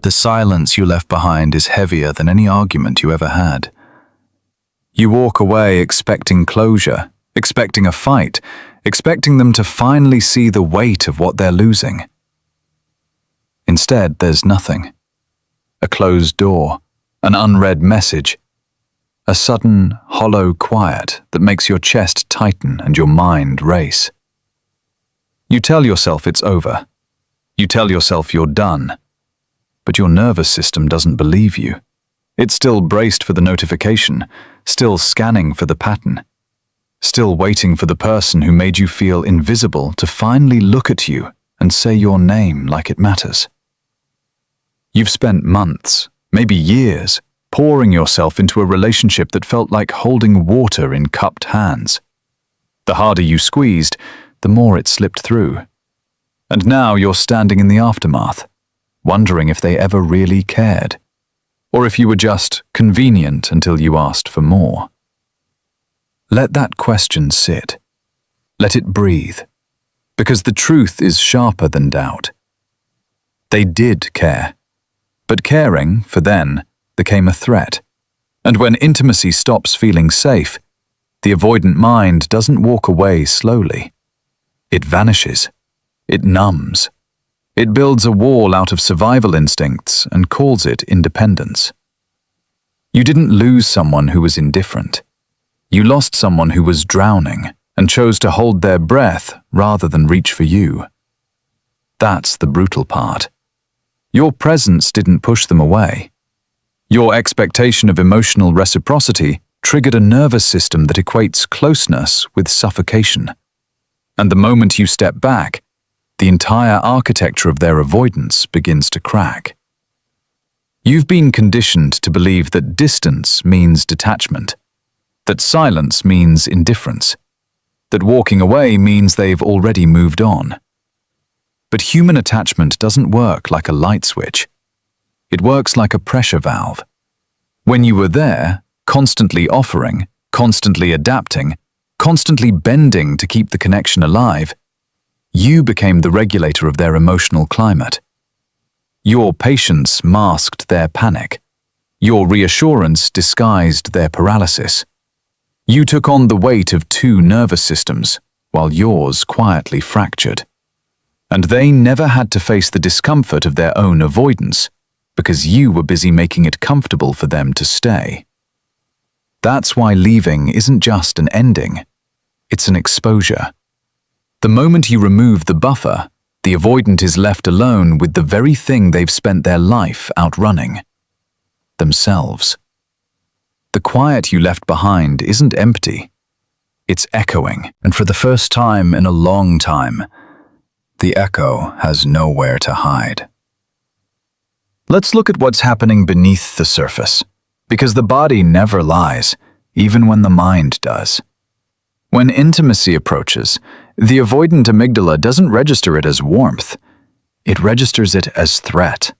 The silence you left behind is heavier than any argument you ever had. You walk away expecting closure, expecting a fight, expecting them to finally see the weight of what they're losing. Instead, there's nothing. A closed door, an unread message, a sudden, hollow quiet that makes your chest tighten and your mind race. You tell yourself it's over. You tell yourself you're done. But your nervous system doesn't believe you. It's still braced for the notification, still scanning for the pattern, still waiting for the person who made you feel invisible to finally look at you and say your name like it matters. You've spent months, maybe years, pouring yourself into a relationship that felt like holding water in cupped hands. The harder you squeezed, the more it slipped through. And now you're standing in the aftermath, wondering if they ever really cared, or if you were just convenient until you asked for more. Let that question sit. Let it breathe, because the truth is sharper than doubt. They did care, but caring, for then, became a threat. And when intimacy stops feeling safe, the avoidant mind doesn't walk away slowly. It vanishes. It numbs. It builds a wall out of survival instincts and calls it independence. You didn't lose someone who was indifferent. You lost someone who was drowning and chose to hold their breath rather than reach for you. That's the brutal part. Your presence didn't push them away. Your expectation of emotional reciprocity triggered a nervous system that equates closeness with suffocation. And the moment you step back, the entire architecture of their avoidance begins to crack. You've been conditioned to believe that distance means detachment, that silence means indifference, that walking away means they've already moved on. But human attachment doesn't work like a light switch. It works like a pressure valve. When you were there, constantly offering, constantly adapting, constantly bending to keep the connection alive, you became the regulator of their emotional climate. Your patience masked their panic. Your reassurance disguised their paralysis. You took on the weight of two nervous systems, while yours quietly fractured. And they never had to face the discomfort of their own avoidance, because you were busy making it comfortable for them to stay. That's why leaving isn't just an ending. It's an exposure. The moment you remove the buffer, the avoidant is left alone with the very thing they've spent their life outrunning: themselves. The quiet you left behind isn't empty. It's echoing, and for the first time in a long time, the echo has nowhere to hide. Let's look at what's happening beneath the surface, because the body never lies, even when the mind does. When intimacy approaches, the avoidant amygdala doesn't register it as warmth. It registers it as threat.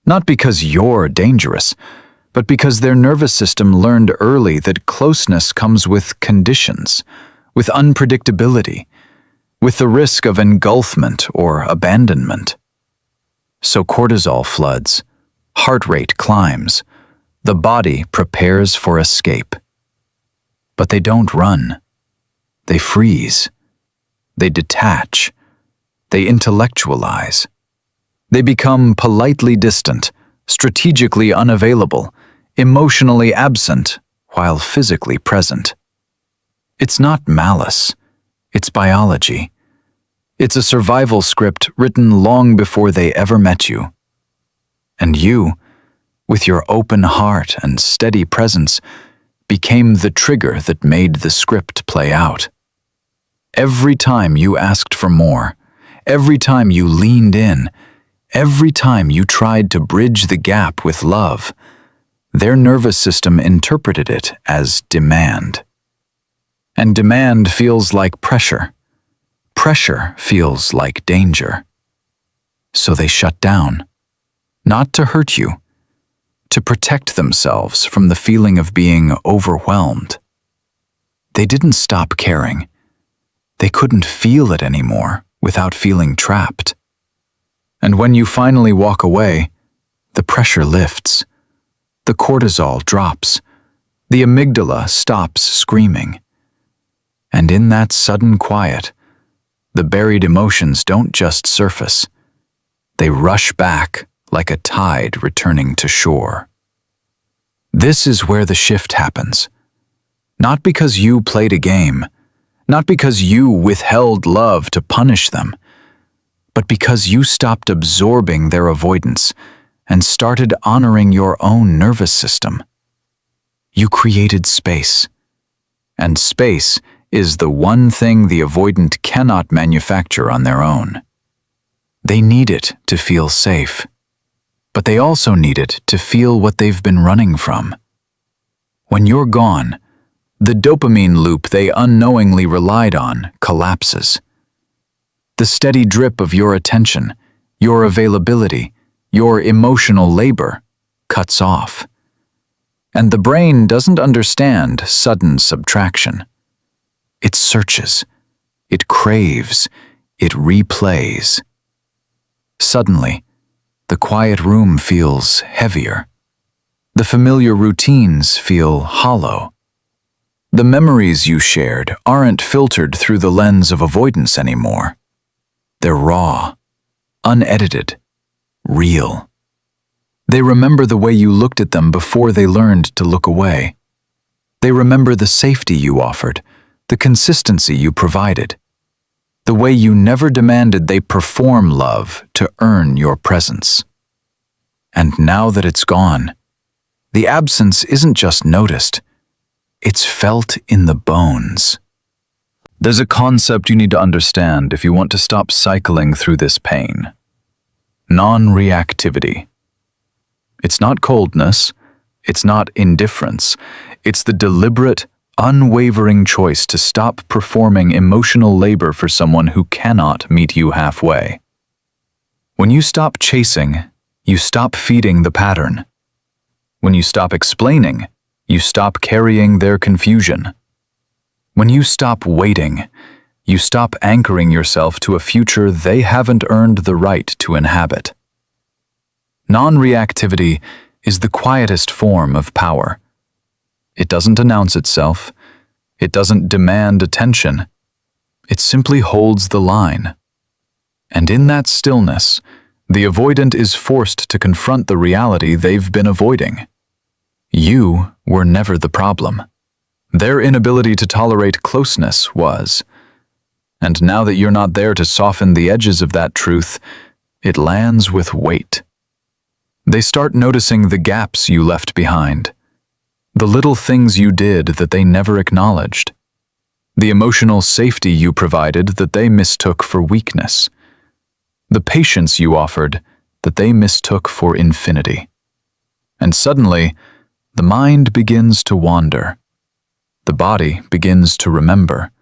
Not because you're dangerous, but because their nervous system learned early that closeness comes with conditions, with unpredictability, with the risk of engulfment or abandonment. So cortisol floods, heart rate climbs, the body prepares for escape. But they don't run. They freeze. They detach. They intellectualize. They become politely distant, strategically unavailable, emotionally absent, while physically present. It's not malice. It's biology. It's a survival script written long before they ever met you. And you, with your open heart and steady presence, became the trigger that made the script play out. Every time you asked for more, every time you leaned in, every time you tried to bridge the gap with love, their nervous system interpreted it as demand. And demand feels like pressure. Pressure feels like danger. So they shut down, not to hurt you, to protect themselves from the feeling of being overwhelmed. They didn't stop caring. They couldn't feel it anymore without feeling trapped. And when you finally walk away, The pressure lifts. The cortisol drops. The amygdala stops screaming. And in that sudden quiet, the buried emotions don't just surface. They rush back like a tide returning to shore. This is where the shift happens. Not because you played a game, not because you withheld love to punish them, but because you stopped absorbing their avoidance and started honoring your own nervous system. You created space. And space is the one thing the avoidant cannot manufacture on their own. They need it to feel safe, but they also need it to feel what they've been running from. When you're gone, the dopamine loop they unknowingly relied on collapses. The steady drip of your attention, your availability, your emotional labor cuts off. And the brain doesn't understand sudden subtraction. It searches, it craves, it replays. Suddenly, the quiet room feels heavier. The familiar routines feel hollow. The memories you shared aren't filtered through the lens of avoidance anymore. They're raw, unedited, real. They remember the way you looked at them before they learned to look away. They remember the safety you offered, the consistency you provided, the way you never demanded they perform love to earn your presence. And now that it's gone, the absence isn't just noticed, it's felt in the bones. There's a concept you need to understand if you want to stop cycling through this pain. Non-reactivity. It's not coldness, it's not indifference, it's the deliberate, unwavering choice to stop performing emotional labor for someone who cannot meet you halfway. When you stop chasing, you stop feeding the pattern. When you stop explaining, you stop carrying their confusion. When you stop waiting, you stop anchoring yourself to a future they haven't earned the right to inhabit. Non-reactivity is the quietest form of power. It doesn't announce itself. It doesn't demand attention. It simply holds the line. And in that stillness, the avoidant is forced to confront the reality they've been avoiding. You were never the problem. Their inability to tolerate closeness was. And now that you're not there to soften the edges of that truth, it lands with weight. They start noticing the gaps you left behind, the little things you did that they never acknowledged, the emotional safety you provided that they mistook for weakness, the patience you offered that they mistook for infinity. And suddenly, the mind begins to wander. The body begins to remember.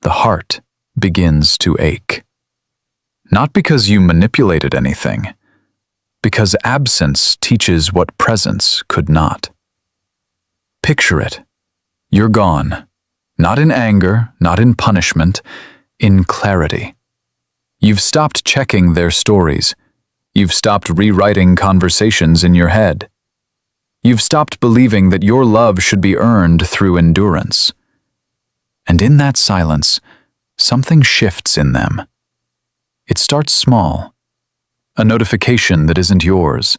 The heart begins to ache. Not because you manipulated anything, because absence teaches what presence could not. Picture it. You're gone. Not in anger, not in punishment, in clarity. You've stopped checking their stories. You've stopped rewriting conversations in your head. You've stopped believing that your love should be earned through endurance. And in that silence, something shifts in them. It starts small. A notification that isn't yours.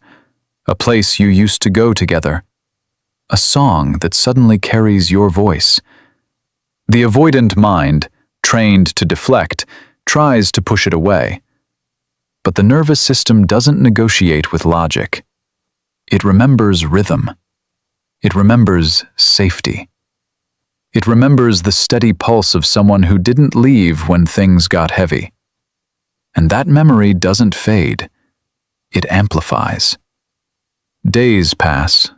A place you used to go together. A song that suddenly carries your voice. The avoidant mind, trained to deflect, tries to push it away. But the nervous system doesn't negotiate with logic. It remembers rhythm. It remembers safety. It remembers the steady pulse of someone who didn't leave when things got heavy. And that memory doesn't fade. It amplifies. Days pass,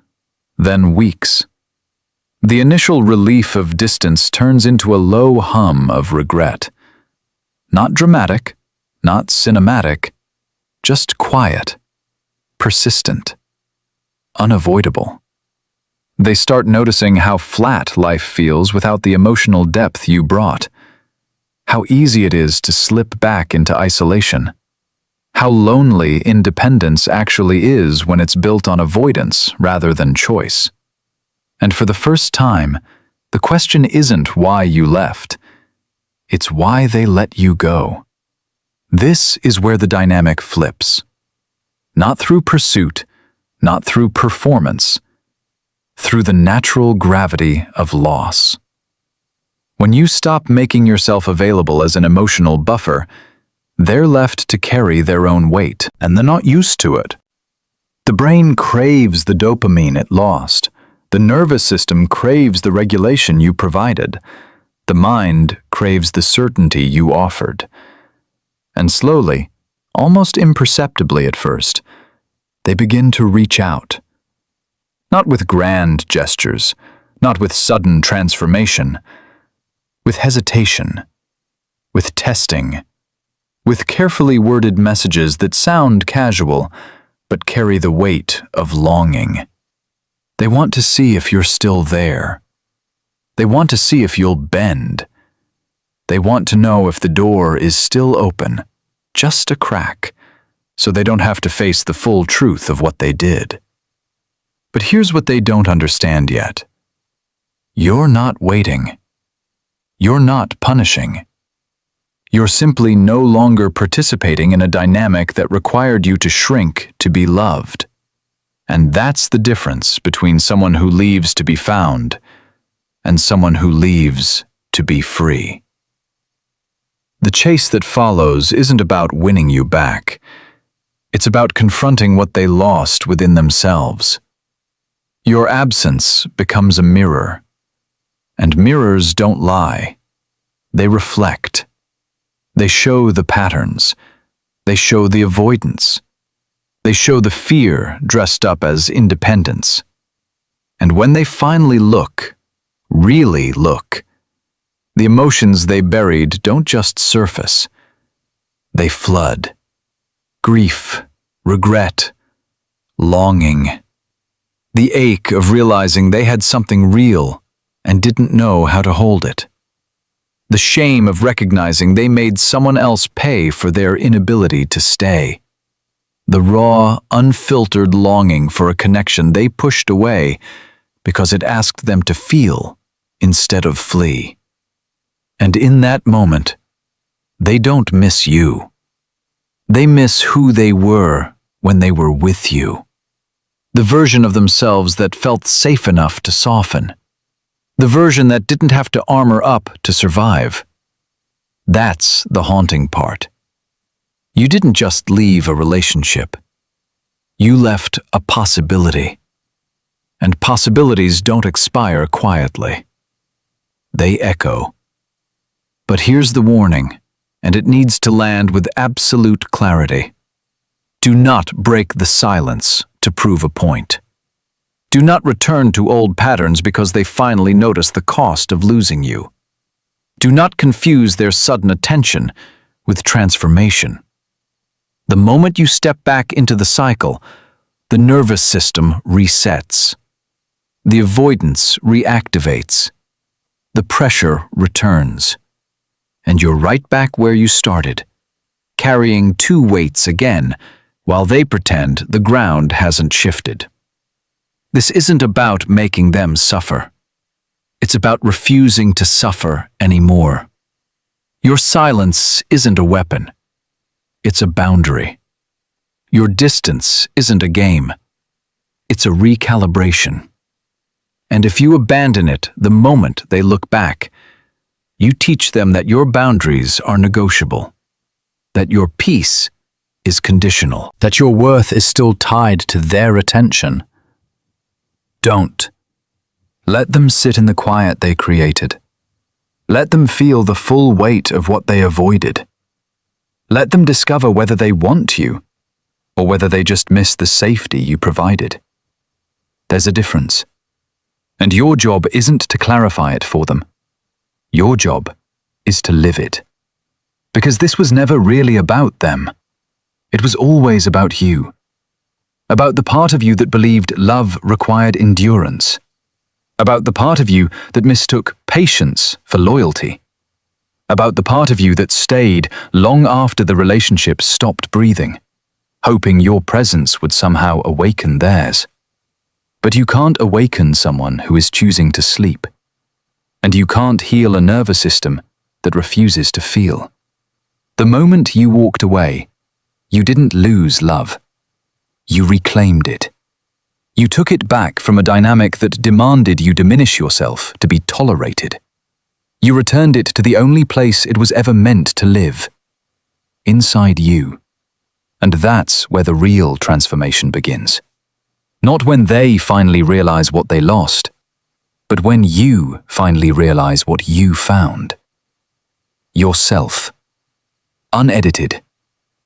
then weeks. The initial relief of distance turns into a low hum of regret. Not dramatic, not cinematic, just quiet, persistent, unavoidable. They start noticing how flat life feels without the emotional depth you brought. How easy it is to slip back into isolation. How lonely independence actually is when it's built on avoidance rather than choice. And for the first time, the question isn't why you left. It's why they let you go. This is where the dynamic flips. Not through pursuit, not through performance, through the natural gravity of loss. When you stop making yourself available as an emotional buffer, they're left to carry their own weight, and they're not used to it. The brain craves the dopamine it lost. The nervous system craves the regulation you provided. The mind craves the certainty you offered. And slowly, almost imperceptibly at first, they begin to reach out. Not with grand gestures, not with sudden transformation, with hesitation, with testing, with carefully worded messages that sound casual but carry the weight of longing. They want to see if you're still there. They want to see if you'll bend. They want to know if the door is still open, just a crack, so they don't have to face the full truth of what they did. But here's what they don't understand yet. You're not waiting. You're not punishing. You're simply no longer participating in a dynamic that required you to shrink to be loved. And that's the difference between someone who leaves to be found and someone who leaves to be free. The chase that follows isn't about winning you back. It's about confronting what they lost within themselves. Your absence becomes a mirror. And mirrors don't lie. They reflect. They show the patterns. They show the avoidance. They show the fear dressed up as independence. And when they finally look, really look, the emotions they buried don't just surface. They flood. Grief, regret, longing. The ache of realizing they had something real and didn't know how to hold it. The shame of recognizing they made someone else pay for their inability to stay. The raw, unfiltered longing for a connection they pushed away because it asked them to feel instead of flee. And in that moment, they don't miss you. They miss who they were when they were with you. The version of themselves that felt safe enough to soften. The version that didn't have to armor up to survive. That's the haunting part. You didn't just leave a relationship. You left a possibility. And possibilities don't expire quietly. They echo. But here's the warning, and it needs to land with absolute clarity. Do not break the silence to prove a point. Do not return to old patterns because they finally notice the cost of losing you. Do not confuse their sudden attention with transformation. The moment you step back into the cycle, the nervous system resets. The avoidance reactivates. The pressure returns. And you're right back where you started, carrying two weights again, while they pretend the ground hasn't shifted. This isn't about making them suffer. It's about refusing to suffer anymore. Your silence isn't a weapon. It's a boundary. Your distance isn't a game. It's a recalibration. And if you abandon it the moment they look back, you teach them that your boundaries are negotiable, that your peace is conditional, that your worth is still tied to their attention. Don't. Let them sit in the quiet they created. Let them feel the full weight of what they avoided. Let them discover whether they want you, or whether they just miss the safety you provided. There's a difference. And your job isn't to clarify it for them. Your job is to live it. Because this was never really about them. It was always about you. About the part of you that believed love required endurance. About the part of you that mistook patience for loyalty. About the part of you that stayed long after the relationship stopped breathing. hoping your presence would somehow awaken theirs. But you can't awaken someone who is choosing to sleep. And you can't heal a nervous system that refuses to feel. The moment you walked away, you didn't lose love. You reclaimed it. You took it back from a dynamic that demanded you diminish yourself to be tolerated. You returned it to the only place it was ever meant to live, inside you. And that's where the real transformation begins. Not when they finally realize what they lost, but when you finally realize what you found. Yourself. Unedited,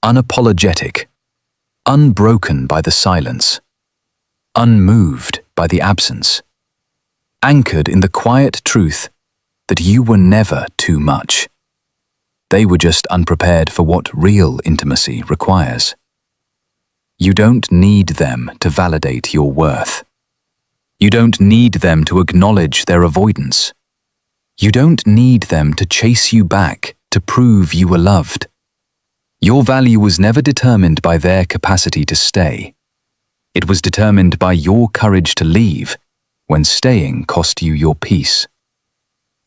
unapologetic, unbroken by the silence, unmoved by the absence, anchored in the quiet truth that you were never too much. They were just unprepared for what real intimacy requires. You don't need them to validate your worth. You don't need them to acknowledge their avoidance. You don't need them to chase you back to prove you were loved. Your value was never determined by their capacity to stay. It was determined by your courage to leave when staying cost you your peace.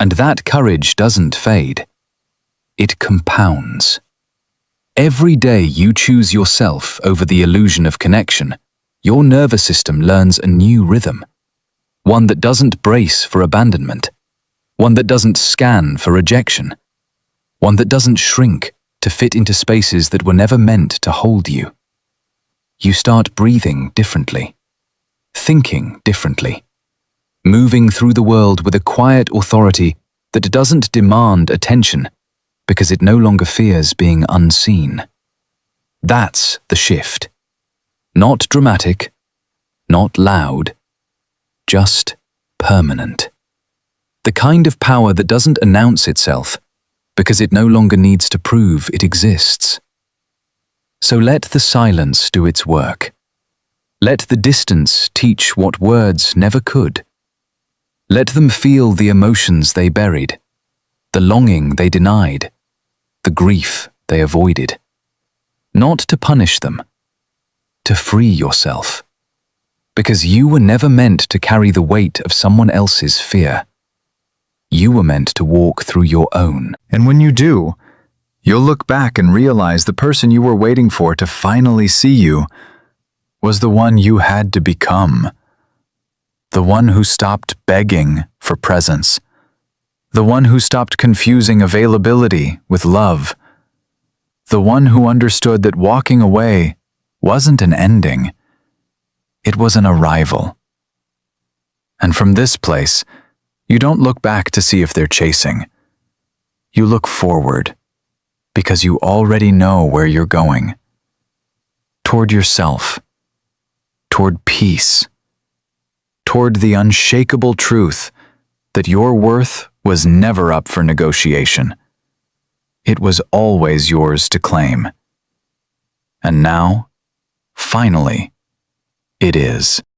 And that courage doesn't fade. It compounds. Every day you choose yourself over the illusion of connection, your nervous system learns a new rhythm. One that doesn't brace for abandonment. One that doesn't scan for rejection. One that doesn't shrink to fit into spaces that were never meant to hold you. You start breathing differently, thinking differently, moving through the world with a quiet authority that doesn't demand attention because it no longer fears being unseen. That's the shift. Not dramatic, not loud, just permanent. The kind of power that doesn't announce itself because it no longer needs to prove it exists. So let the silence do its work. Let the distance teach what words never could. Let them feel the emotions they buried, the longing they denied, the grief they avoided. Not to punish them, to free yourself. Because you were never meant to carry the weight of someone else's fear. You were meant to walk through your own. And when you do, you'll look back and realize the person you were waiting for to finally see you was the one you had to become. The one who stopped begging for presence. The one who stopped confusing availability with love. The one who understood that walking away wasn't an ending. It was an arrival. And from this place, you don't look back to see if they're chasing. You look forward, because you already know where you're going. Toward yourself. Toward peace. Toward the unshakable truth that your worth was never up for negotiation. It was always yours to claim. And now, finally, it is.